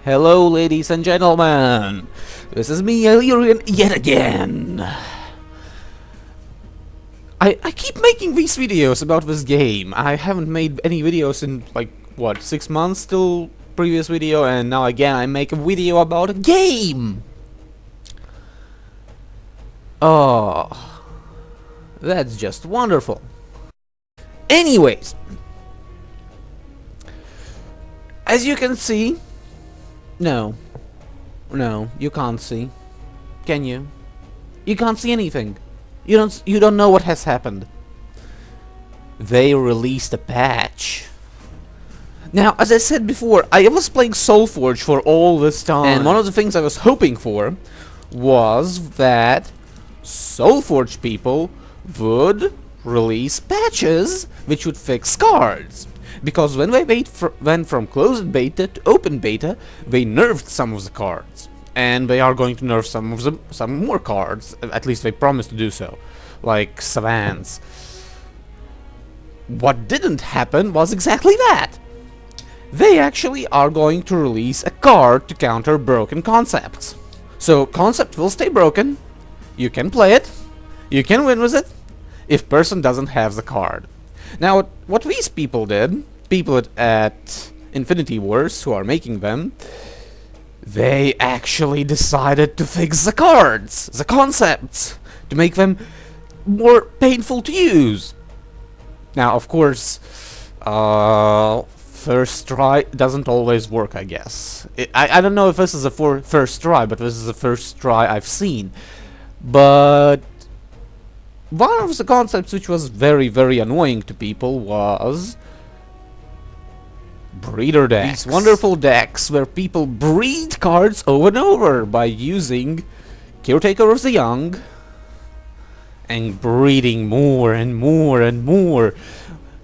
Hello, ladies and gentlemen. This is me, Ilerien, yet again. I keep making these videos about this game. I haven't made any videos in, like, what, 6 months till previous video, and now again I make a video about a game. Oh, that's just wonderful. Anyways, as you can see, no, you can't see. Can you? You can't see anything. You don't know what has happened. They released a patch. Now, as I said before, I was playing Soulforge for all this time, and one of the things I was hoping for was that Soulforge people would release patches which would fix cards. Because when they went from closed beta to open beta, they nerfed some of the cards. And they are going to nerf some more cards. At least they promised to do so. Like Savants. What didn't happen was exactly that. They actually are going to release a card to counter broken concepts. So concept will stay broken. You can play it. You can win with it. If person doesn't have the card. Now, what these people did, people at Infinity Wars who are making them, they actually decided to fix the cards, the concepts, to make them more painful to use. Now, of course, first try doesn't always work, I guess. I don't know if this is a first try, but this is the first try I've seen. But one of the concepts which was very, very annoying to people was breeder decks. These wonderful decks where people breed cards over and over by using Caretaker of the Young and breeding more and more and more.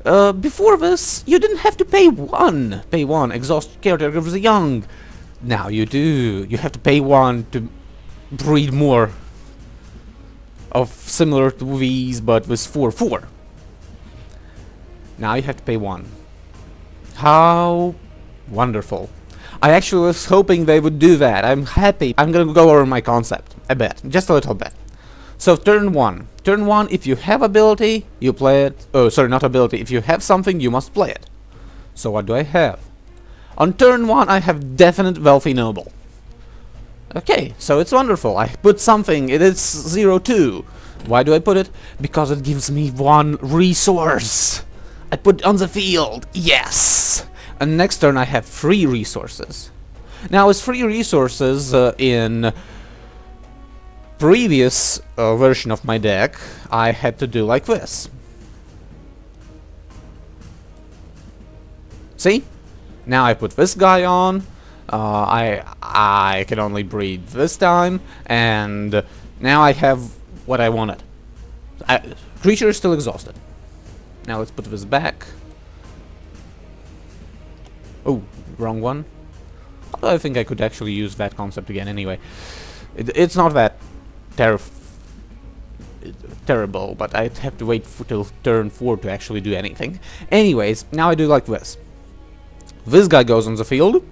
Before this, you didn't have to pay one exhaust Caretaker of the Young. Now you do. You have to pay one to breed more of similar to these, but with 4/4. Now you have to pay one. How wonderful. I actually was hoping they would do that. I'm happy. I'm gonna go over my concept a bit, just a little bit. So turn 1. Turn 1, if you have ability, you play it. Oh, sorry, not ability. If you have something, you must play it. So what do I have? On turn 1, I have definite Wealthy Noble. Okay, so it's wonderful. I put something. It is 0-2. Why do I put it? Because it gives me 1 resource. I put it on the field. Yes. And next turn I have 3 resources. Now, with 3 resources in previous version of my deck, I had to do like this. See? Now I put this guy on. I can only breed this time, and now I have what I wanted. Creature is still exhausted. Now let's put this back. Oh, wrong one. Although I think I could actually use that concept again anyway. It's not that terrible, but I'd have to wait till turn 4 to actually do anything. Anyways, now I do like this. This guy goes on the field.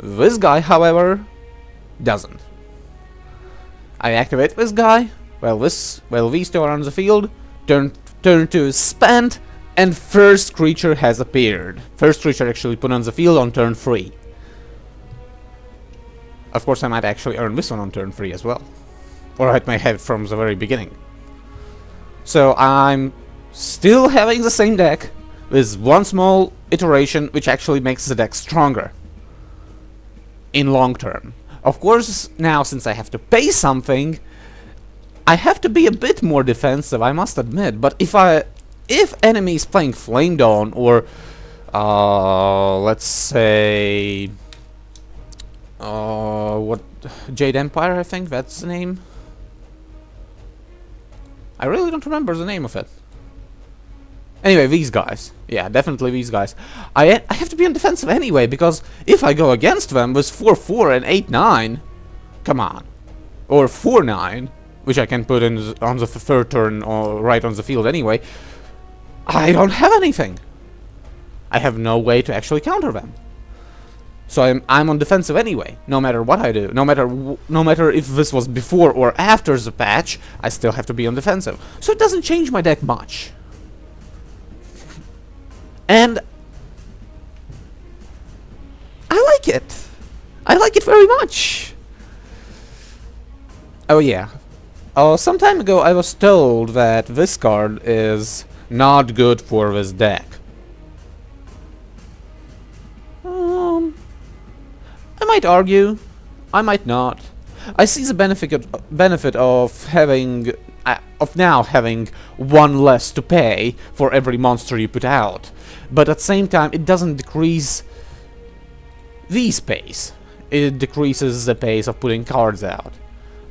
This guy, however, doesn't. I activate this guy. These two are on the field. Turn 2 is spent, and first creature has appeared. First creature actually put on the field on turn 3. Of course, I might actually earn this one on turn 3 as well. Or I might have it from the very beginning. So I'm still having the same deck, with one small iteration which actually makes the deck stronger. In long term. Of course, now since I have to pay something, I have to be a bit more defensive, I must admit. But if enemy is playing Flame Dawn or let's say what, Jade Empire, I think that's the name. I really don't remember the name of it. Anyway, these guys. Yeah, definitely these guys. I have to be on defensive anyway, because if I go against them with 4-4 and 8-9, come on. Or 4-9, which I can put in on the third turn or right on the field anyway, I don't have anything. I have no way to actually counter them. So I'm on defensive anyway, no matter what I do. No matter if this was before or after the patch, I still have to be on defensive. So it doesn't change my deck much. And I like it. I like it very much. Oh yeah. Some time ago I was told that this card is not good for this deck. I might argue, I might not. I see the benefit of having now having one less to pay for every monster you put out, but at the same time it doesn't decrease the space. It decreases the pace of putting cards out.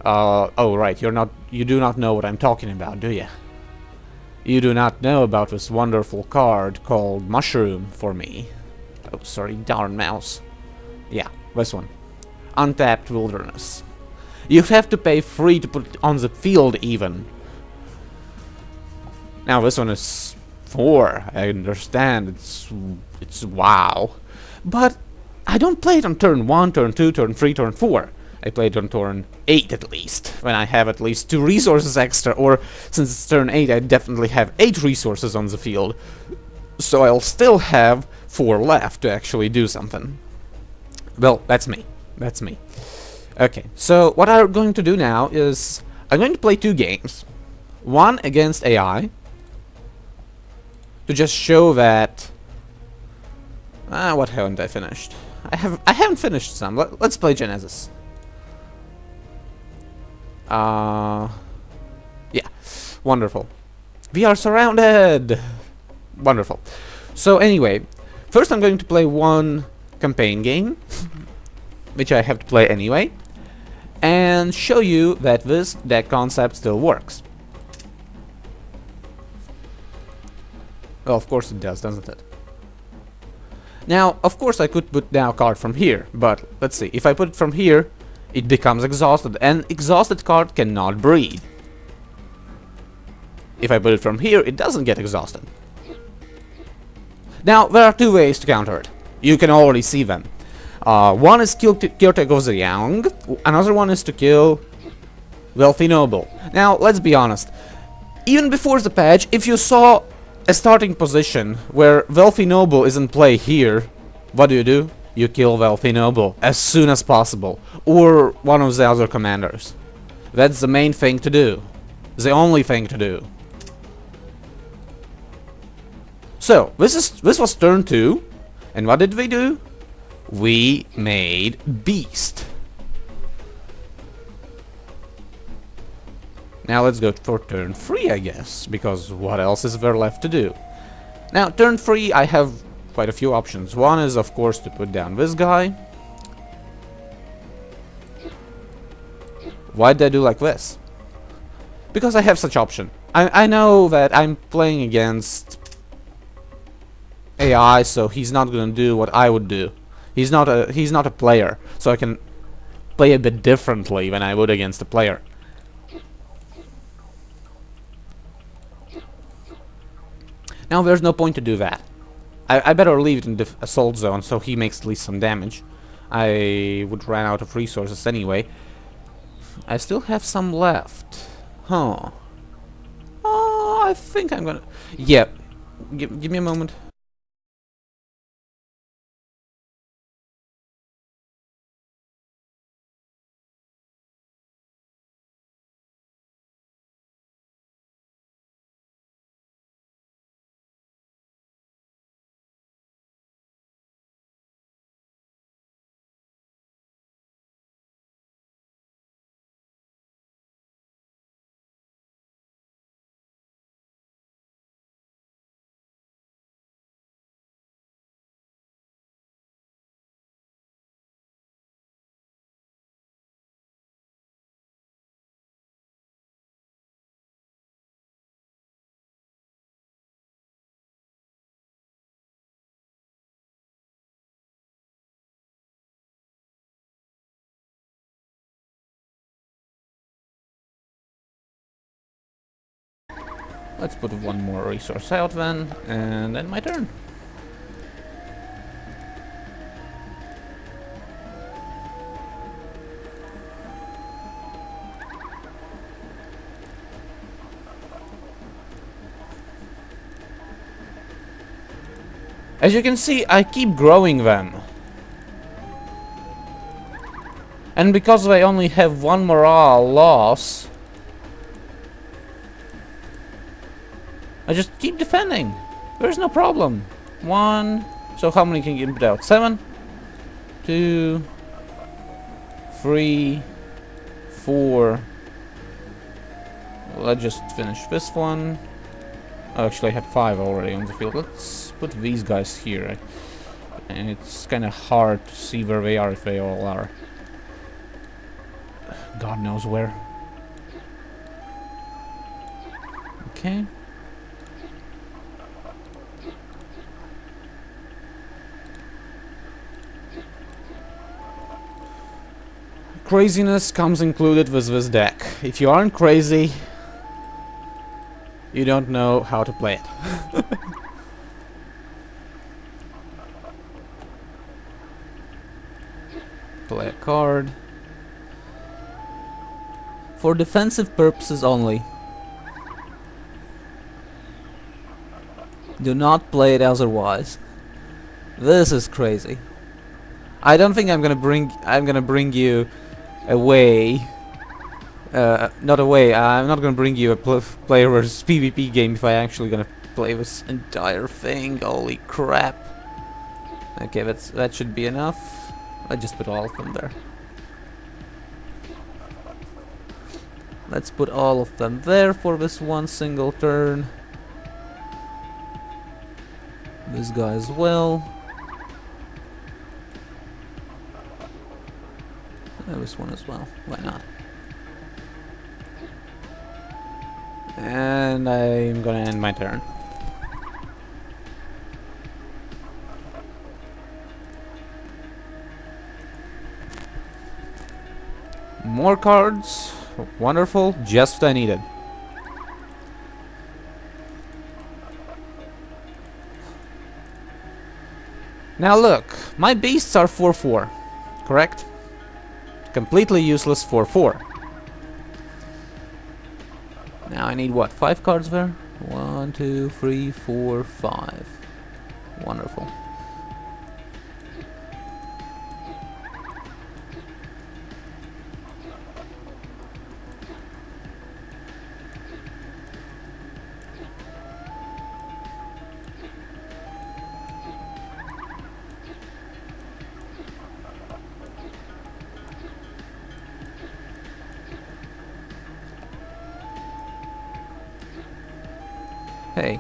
Oh right, you do not know what I'm talking about, do you? You do not know about this wonderful card called Mushroom for me. Oh, sorry, darn mouse. Yeah, this one. Untapped Wilderness. You have to pay 3 to put it on the field even. Now this one is 4, I understand, it's wow. But I don't play it on turn 1, turn 2, turn 3, turn 4. I play it on turn 8 at least, when I have at least 2 resources extra, or since it's turn 8 I definitely have 8 resources on the field. So I'll still have 4 left to actually do something. Well, that's me. That's me. Okay, so what I'm going to do now is I'm going to play 2 games. One against AI, to just show that... what haven't I finished? I haven't finished some. Let's play Genesis. Yeah, wonderful. We are surrounded! Wonderful. So anyway, first I'm going to play 1 campaign game, which I have to play anyway, and show you that this deck concept still works. Well, of course it does, doesn't it? Now, of course I could put down a card from here, but let's see, if I put it from here, it becomes exhausted, and exhausted card cannot breed. If I put it from here, it doesn't get exhausted. Now, there are 2 ways to counter it. You can already see them. One is kill Caretaker of the Young, another one is to kill Wealthy Noble. Now, let's be honest. Even before the patch, if you saw a starting position where Wealthy Noble is in play here, what do? You kill Wealthy Noble as soon as possible, or one of the other commanders. That's the main thing to do. The only thing to do. So, this was turn 2, and what did we do? We made Beast. Now let's go for turn 3, I guess, because what else is there left to do? Now, turn 3, I have quite a few options. One is, of course, to put down this guy. Why did I do like this? Because I have such option. I know that I'm playing against AI, so he's not gonna do what I would do. He's not a player, so I can play a bit differently than I would against a player. Now there's no point to do that. I better leave it in the assault zone so he makes at least some damage. I would run out of resources anyway. I still have some left. Huh. Oh, I think I'm gonna... Yeah. Give me a moment. Let's put one more resource out then, and then my turn. As you can see, I keep growing them. And because I only have one morale loss, I just keep defending. There's no problem. 1. So how many can you put out? 7? 2, 3, 4. Let's just finish this one. Oh, actually, I have 5 already on the field. Let's put these guys here. And it's kind of hard to see where they are if they all are. God knows where. Okay. Craziness comes included with this deck. If you aren't crazy, you don't know how to play it. Play a card. For defensive purposes only. Do not play it otherwise. This is crazy. I don't think I'm gonna bring you away. Not away. I'm not gonna bring you a player versus PvP game if I actually gonna play this entire thing. Holy crap! Okay, that should be enough. I just put all of them there. Let's put all of them there for this one single turn. This guy as well. This one as well. Why not? And I'm gonna end my turn. More cards. Wonderful. Just what I needed. Now look, my beasts are 4/4, correct? Completely useless 4/4. Now I need what? 5 cards there? 1, 2, 3, 4, 5. Wonderful. Hey.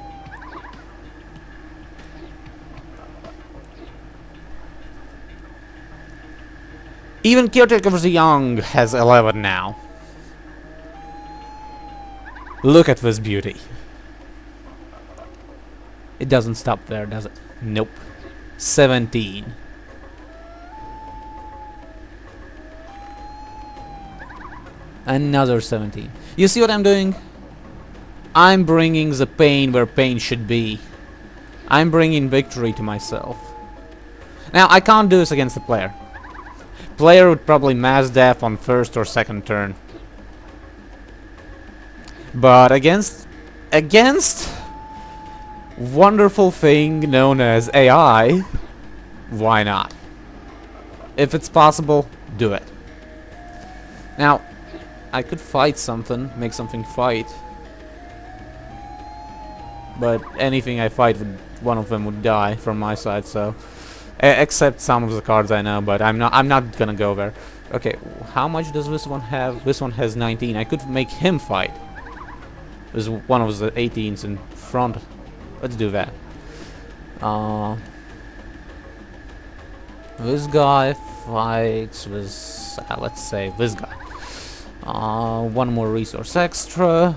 Even Caretaker of the Young has 11 now. Look at this beauty. It doesn't stop there, does it? Nope. 17. Another 17. You see what I'm doing? I'm bringing the pain where pain should be. I'm bringing victory to myself. Now, I can't do this against the player. Player would probably mass death on first or second turn. But against wonderful thing known as AI, why not? If it's possible, do it. Now, I could fight something, make something fight. But anything I fight, one of them would die from my side. So, except some of the cards I know, but I'm not gonna go there. Okay, how much does this one have? This one has 19. I could make him fight. There's one of the 18s in front. Let's do that. This guy fights with, let's say, this guy. One more resource extra.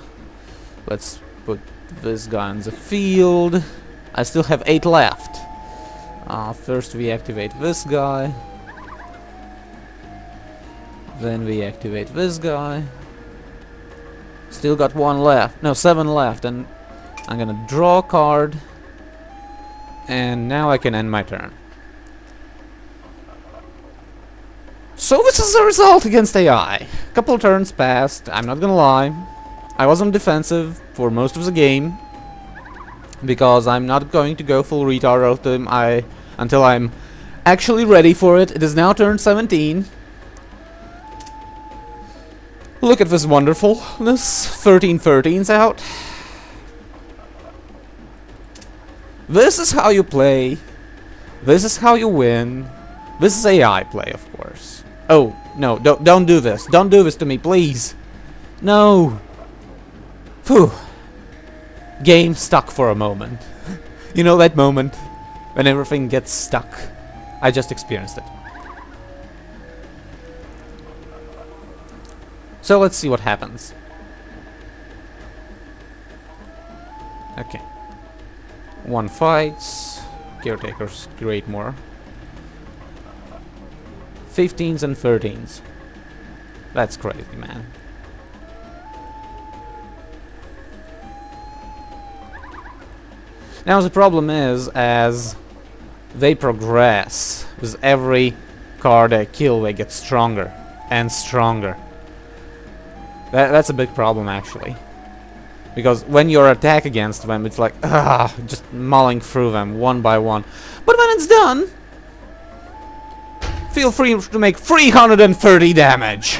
Let's put this guy on the field. I still have 8 left. First we activate this guy. Then we activate this guy. Still got 1 left. No, 7 left. And I'm gonna draw a card. And now I can end my turn. So this is the result against AI. Couple turns passed, I'm not gonna lie. I was on defensive for most of the game. because I'm not going to go full retard until I'm actually ready for it. It is now turn 17. Look at this wonderfulness. 13's out. This is how you play. This is how you win. This is AI play, of course. Oh, no, don't do this. Don't do this to me, please. No. Phew. Game stuck for a moment. You know that moment when everything gets stuck? I just experienced it. So let's see what happens. Okay. One fights. Caretakers create more. 15s and 13s. That's crazy, man. Now the problem is, as they progress, with every card they kill, they get stronger and stronger. That's a big problem, actually. Because when you attack against them, it's like, just mulling through them one by one. But when it's done, feel free to make 330 damage.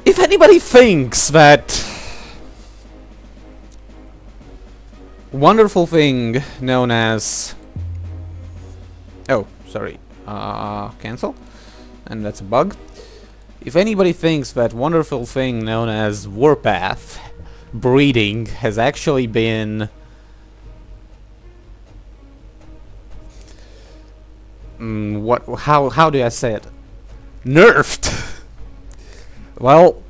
If anybody thinks that wonderful thing known as... Oh, sorry. Cancel. And that's a bug. If anybody thinks that wonderful thing known as warpath breeding has actually been... How do I say it? Nerfed! Well,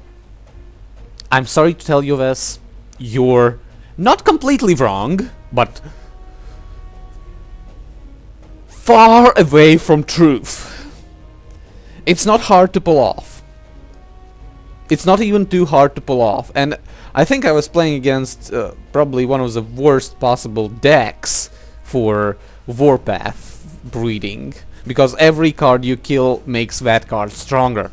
I'm sorry to tell you this. You're not completely wrong, but far away from truth. It's not hard to pull off. It's not even too hard to pull off. And I think I was playing against probably one of the worst possible decks for warpath breeding, because every card you kill makes that card stronger.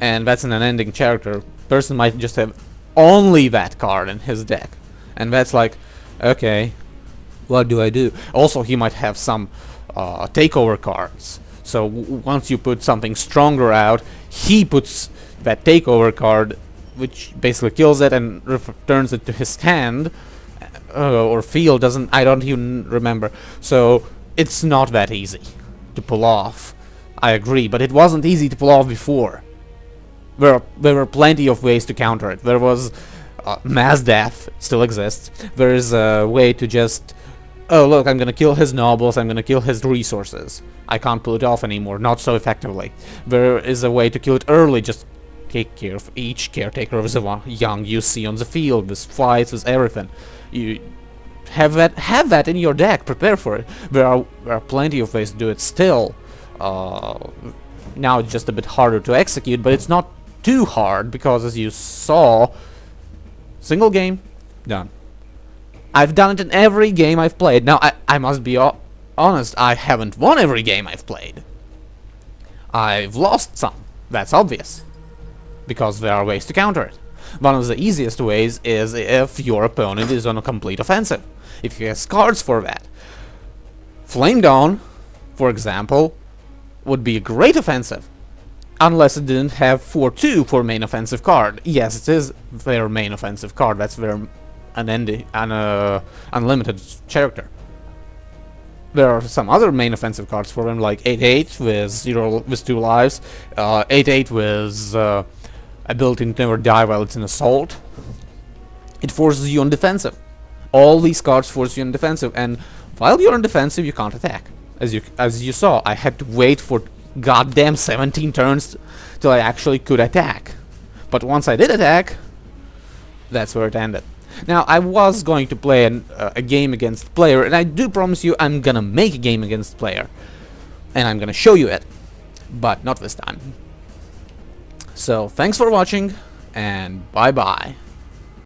And that's an unending character. Person might just have only that card in his deck. And that's like, okay, what do I do? Also, he might have some takeover cards. So once you put something stronger out, he puts that takeover card, which basically kills it and returns it to his hand. Or field, I don't even remember. So it's not that easy to pull off. I agree, but it wasn't easy to pull off before. There were plenty of ways to counter it. There was mass death, still exists. There is a way to just, oh look, I'm gonna kill his nobles, I'm gonna kill his resources. I can't pull it off anymore, not so effectively. There is a way to kill it early, just take care of each caretaker of the young you see on the field, with fights, with everything. You have that in your deck, prepare for it. There are plenty of ways to do it still. Now it's just a bit harder to execute, but it's not too hard, because as you saw, single game, done. I've done it in every game I've played. Now, I must be honest, I haven't won every game I've played. I've lost some, that's obvious, because there are ways to counter it. One of the easiest ways is if your opponent is on a complete offensive, if he has cards for that. Flame Dawn, for example, would be a great offensive. Unless it didn't have 4/2 for main offensive card. Yes, it is their main offensive card. That's their unlimited character. There are some other main offensive cards for them, like 8/8 with 2 lives, 8/8 with ability to never die while it's in assault. It forces you on defensive. All these cards force you on defensive, and while you're on defensive, you can't attack. As you saw, I had to wait for goddamn 17 turns till I actually could attack. But once I did attack, that's where it ended. Now, I was going to play a game against player, and I do promise you I'm gonna make a game against player. And I'm gonna show you it. But not this time. So, thanks for watching, and bye-bye.